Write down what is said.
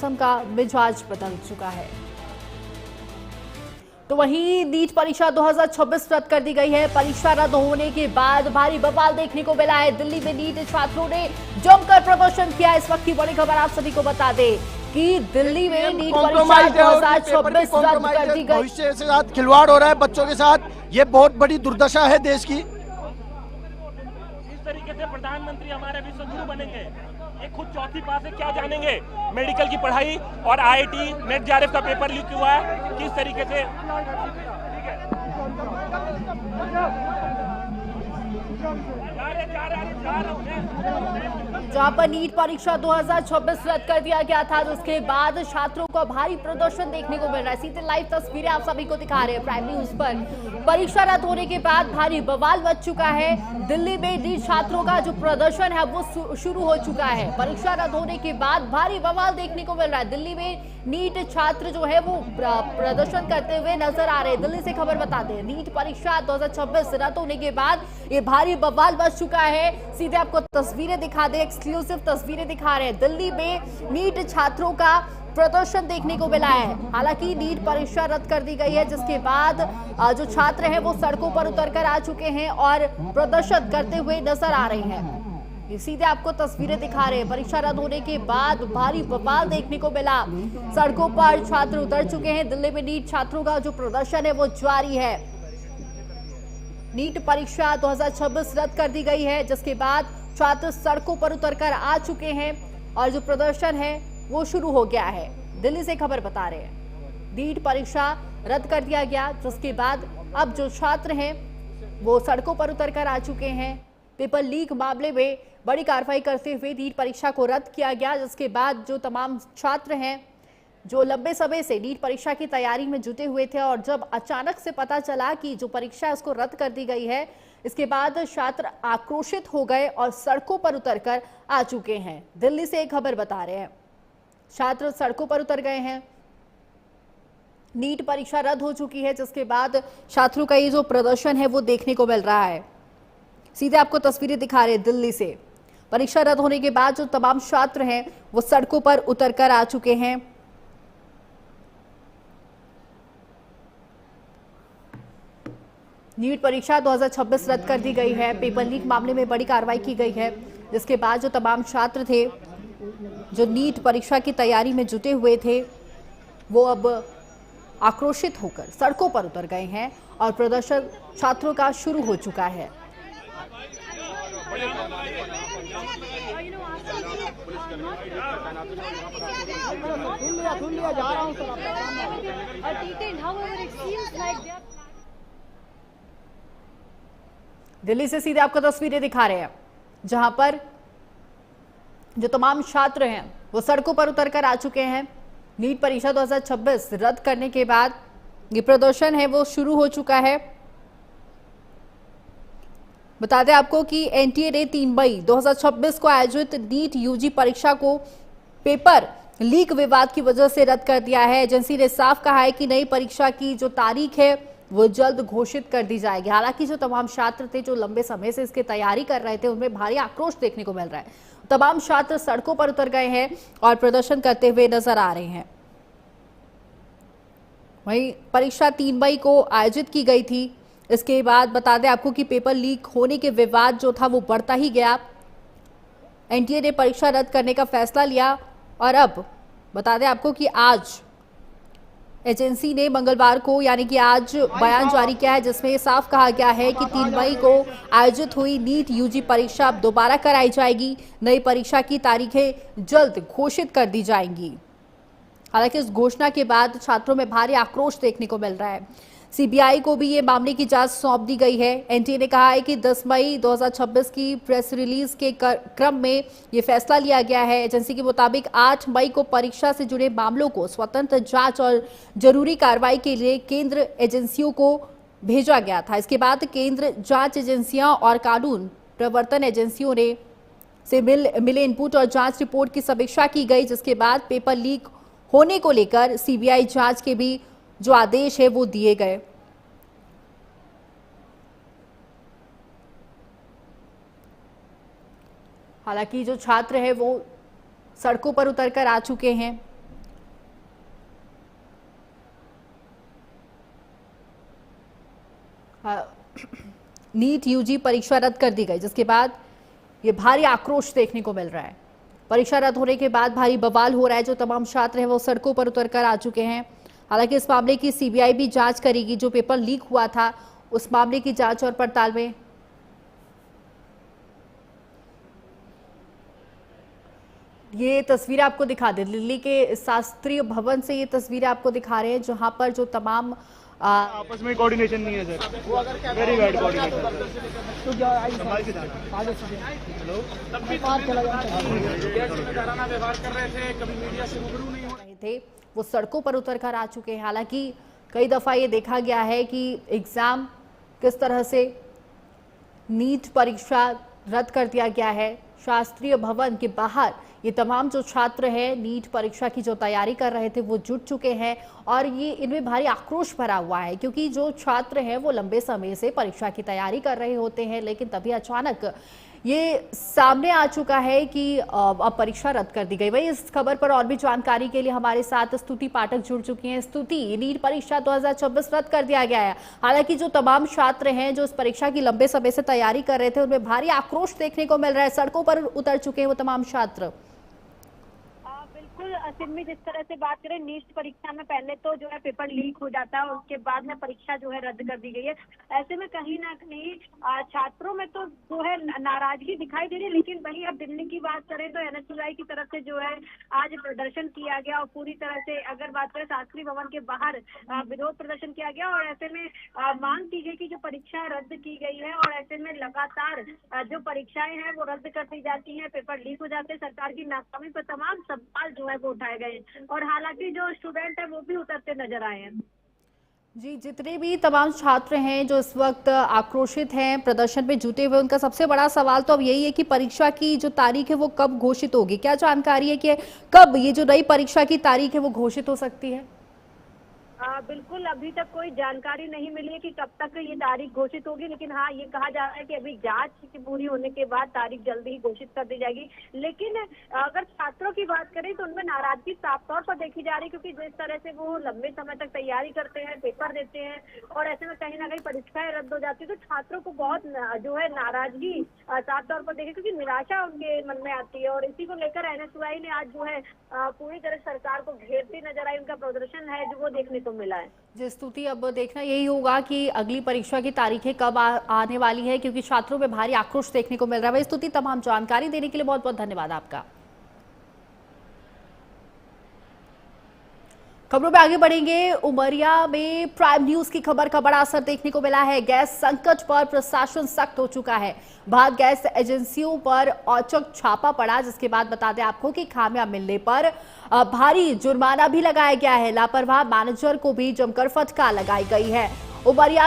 मौसम का मिजाज बदल चुका है। तो वहीं नीट परीक्षा 2026 रद्द कर दी गई है। परीक्षा रद्द होने के बाद भारी बवाल देखने को मिला है। दिल्ली में नीट छात्रों ने जमकर प्रदर्शन किया। इस वक्त की बड़ी खबर आप सभी को बता दें कि दिल्ली में नीट परीक्षा 2026 रद्द कर दी गई। भविष्य के साथ खिलवाड़ हो रहा है बच्चों के साथ, ये बहुत बड़ी दुर्दशा है देश की। इस तरीके से प्रधानमंत्री हमारे विश्वगुरु बनेंगे, ये खुद चौथी पास है, क्या जानेंगे मेडिकल की पढ़ाई और आईआईटी नेट जेआरएफ का पेपर लीक हुआ है किस तरीके से। जहां पर नीट परीक्षा 2026 रद्द कर दिया गया था, जिसके बाद छात्रों को भारी प्रदर्शन देखने को मिल रहा है। सीधे लाइव तस्वीरें आप सभी को दिखा रहे हैं प्राइम न्यूज पर। परीक्षा रद्द होने के बाद भारी बवाल मच चुका है। दिल्ली में नीट छात्रों का जो प्रदर्शन है वो शुरू हो चुका है। परीक्षा रद्द होने के बाद भारी बवाल देखने को मिल रहा है। दिल्ली में नीट छात्र जो है वो प्रदर्शन करते हुए नजर आ रहे हैं। दिल्ली से खबर बता दें, नीट परीक्षा 2026 रद्द होने के बाद ये भारी बवाल मच चुका है। सीधे आपको तस्वीरें दिखा दें, एक्सक्लूसिव तस्वीरें दिखा रहे हैं। दिल्ली में नीट छात्रों का प्रदर्शन देखने को मिला है। हालांकि नीट परीक्षा रद्द कर दी गई है, जिसके बाद जो छात्र हैं वो सड़कों पर उतरकर आ चुके हैं और प्रदर्शन करते हुए नजर आ रहे हैं। सीधे आपको तस्वीरें दिखा रहे हैं। परीक्षा रद्द होने के बाद भारी बवाल देखने को मिला। सड़कों पर छात्र उतर चुके हैं। दिल्ली में नीट छात्रों का जो प्रदर्शन है वो जारी है। नीट परीक्षा 2026 रद्द कर दी गई है, जिसके बाद छात्र सड़कों पर उतरकर आ चुके हैं और जो प्रदर्शन है वो शुरू हो गया है। दिल्ली से खबर बता रहे हैं, नीट परीक्षा रद्द कर दिया गया, जिसके बाद अब जो छात्र हैं वो सड़कों पर उतरकर आ चुके हैं। पेपर लीक मामले में बड़ी कार्रवाई करते हुए नीट परीक्षा को रद्द किया गया, जिसके बाद जो तमाम छात्र हैं जो लंबे समय से नीट परीक्षा की तैयारी में जुटे हुए थे और जब अचानक से पता चला कि जो परीक्षा है उसको रद्द कर दी गई है, इसके बाद छात्र आक्रोशित हो गए और सड़कों पर उतरकर आ चुके हैं। दिल्ली से एक खबर बता रहे हैं, छात्र सड़कों पर उतर गए हैं। नीट परीक्षा रद्द हो चुकी है, जिसके बाद छात्रों का ये जो प्रदर्शन है वो देखने को मिल रहा है। सीधे आपको तस्वीरें दिखा रहे हैं दिल्ली से। परीक्षा रद्द होने के बाद जो तमाम छात्र हैं वो सड़कों पर उतरकर आ चुके हैं। नीट परीक्षा 2026 रद्द कर दी गई है। पेपर लीक मामले में बड़ी कार्रवाई की गई है, जिसके बाद जो तमाम छात्र थे जो नीट परीक्षा की तैयारी में जुटे हुए थे वो अब आक्रोशित होकर सड़कों पर उतर गए हैं और प्रदर्शन छात्रों का शुरू हो चुका है। दिल्ली से सीधे आपको तस्वीरें दिखा रहे हैं, जहां पर जो तमाम छात्र हैं वो सड़कों पर उतरकर आ चुके हैं। नीट परीक्षा 2026 रद्द करने के बाद ये प्रदर्शन है वो शुरू हो चुका है। बता दें आपको कि एनटीए ने 3 मई 2026 को आयोजित नीट यूजी परीक्षा को पेपर लीक विवाद की वजह से रद्द कर दिया है। एजेंसी ने साफ कहा है कि नई परीक्षा की जो तारीख है वो जल्द घोषित कर दी जाएगी। हालांकि जो तमाम छात्र थे जो लंबे समय से इसकी तैयारी कर रहे थे, उनमें भारी आक्रोश देखने को मिल रहा है। तमाम छात्र सड़कों पर उतर गए हैं और प्रदर्शन करते हुए नजर आ रहे हैं। वहीं परीक्षा 3 मई को आयोजित की गई थी। इसके बाद बता दें आपको कि पेपर लीक होने के विवाद जो था वो बढ़ता ही गया। एनटीए ने परीक्षा रद्द करने का फैसला लिया और अब बता दें आपको कि आज एजेंसी ने मंगलवार को यानी कि आज बयान जारी किया है, जिसमें साफ कहा गया है कि 3 मई को आयोजित हुई नीट यूजी परीक्षा अब दोबारा कराई जाएगी। नई परीक्षा की तारीखें जल्द घोषित कर दी जाएंगी। हालांकि इस घोषणा के बाद छात्रों में भारी आक्रोश देखने को मिल रहा है। सीबीआई को भी ये मामले की जांच सौंप दी गई है। एनटीए ने कहा है कि 10 मई 2026 की प्रेस रिलीज के क्रम में ये फैसला लिया गया है। एजेंसी के मुताबिक 8 मई को परीक्षा से जुड़े मामलों को स्वतंत्र जांच और जरूरी कार्रवाई के लिए केंद्र एजेंसियों को भेजा गया था। इसके बाद केंद्र जांच एजेंसियां और कानून प्रवर्तन एजेंसियों ने से मिले इनपुट और जांच रिपोर्ट की समीक्षा की गई, जिसके बाद पेपर लीक होने को लेकर सीबीआई जांच के भी जो आदेश है वो दिए गए। हालांकि जो छात्र है वो सड़कों पर उतरकर आ चुके हैं नीट यूजी परीक्षा रद्द कर दी गई, जिसके बाद ये भारी आक्रोश देखने को मिल रहा है। परीक्षा रद्द होने के बाद भारी बवाल हो रहा है। जो तमाम छात्र हैं वो सड़कों पर उतरकर आ चुके हैं। हालांकि इस मामले की सीबीआई भी जांच करेगी। जो पेपर लीक हुआ था उस मामले की जांच और पड़ताल में ये तस्वीरें आपको दिखा दे, दिल्ली के शास्त्रीय भवन से ये तस्वीरें आपको दिखा रहे हैं, जहां पर जो तमाम आपस में कोऑर्डिनेशन नहीं है सर, वेरी बैड कोऑर्डिनेशन। व्यवहार कर रहे थे, कभी मीडिया से रूबरू नहीं हो रहे थे, वो सड़कों पर उतर कर आ चुके हैं। हालांकि कई दफा ये देखा गया है कि एग्जाम किस तरह से नीट परीक्षा रद्द कर दिया गया है। शास्त्रीय भवन के बाहर ये तमाम जो छात्र हैं नीट परीक्षा की जो तैयारी कर रहे थे वो जुट चुके हैं और ये इनमें भारी आक्रोश भरा हुआ है, क्योंकि जो छात्र हैं वो लंबे समय से परीक्षा की तैयारी कर रहे होते हैं, लेकिन तभी अचानक ये सामने आ चुका है कि अब परीक्षा रद्द कर दी गई। वही इस खबर पर और भी जानकारी के लिए हमारे साथ स्तुति पाठक जुड़ चुकी हैं। स्तुति, नीट परीक्षा 2024 रद्द कर दिया गया है। हालांकि जो तमाम छात्र हैं जो इस परीक्षा की लंबे समय से तैयारी कर रहे थे उनमें भारी आक्रोश देखने को मिल रहा है। सड़कों पर उतर चुके हैं वो तमाम छात्र। बिल्कुल सिम्मी, जिस तरह से बात करें नीट परीक्षा में पहले तो जो है पेपर लीक हो जाता है और उसके बाद में परीक्षा जो है रद्द कर दी गई है। ऐसे में कहीं ना कहीं छात्रों में तो जो है नाराजगी दिखाई दे रही है, लेकिन वहीं अब दिल्ली की बात करें तो एनएसयूआई की तरफ से जो है आज प्रदर्शन किया गया और पूरी तरह से अगर बात करें शास्त्री भवन के बाहर विरोध प्रदर्शन किया गया और ऐसे में मांग की गई कि जो परीक्षाएं रद्द की गई है और ऐसे में लगातार जो परीक्षाएं हैं वो रद्द कर दी जाती है, पेपर लीक हो जाते हैं, सरकार की नाकामी पर तमाम सवाल जो है वो उठाए गए और हालांकि जो स्टूडेंट है वो भी उतरते नजर आए हैं। जी, जितने भी तमाम छात्र हैं जो इस वक्त आक्रोशित हैं, प्रदर्शन में जुटे हुए, उनका सबसे बड़ा सवाल तो अब यही है कि परीक्षा की जो तारीख है वो कब घोषित होगी। क्या जानकारी है कि कब ये जो नई परीक्षा की तारीख है वो घोषित हो सकती है? बिल्कुल अभी तक कोई जानकारी नहीं मिली है कि कब तक ये तारीख घोषित होगी, लेकिन हाँ ये कहा जा रहा है कि अभी जांच की पूरी होने के बाद तारीख जल्दी ही घोषित कर दी जाएगी। लेकिन अगर छात्रों की बात करें तो उनमें नाराजगी साफ तौर पर देखी जा रही है, क्योंकि जिस तरह से वो लंबे समय तक तैयारी करते हैं, पेपर देते हैं और ऐसे में कहीं ना कहीं परीक्षाएं रद्द हो जाती है तो छात्रों को बहुत जो है नाराजगी साफ तौर पर देखी, क्योंकि निराशा उनके मन में आती है और इसी को लेकर एनएसयूआई ने आज जो है पूरी तरह सरकार को घेरती नजर आई। उनका प्रदर्शन है जो वो देखने को मिला है। जी स्तुति, अब देखना यही होगा कि अगली परीक्षा की तारीखें कब आने वाली है, क्योंकि छात्रों में भारी आक्रोश देखने को मिल रहा है। स्तुति, तमाम जानकारी देने के लिए बहुत बहुत धन्यवाद आपका। खबरों में आगे बढ़ेंगे। उमरिया में प्राइम न्यूज की खबर का बड़ा असर देखने को मिला है। गैस संकट पर प्रशासन सख्त हो चुका है। भारत गैस एजेंसियों पर औचक छापा पड़ा, जिसके बाद बता दें आपको कि खामियां मिलने पर भारी जुर्माना भी लगाया गया है। लापरवाह मैनेजर को भी जमकर फटकार लगाई गई है। उमरिया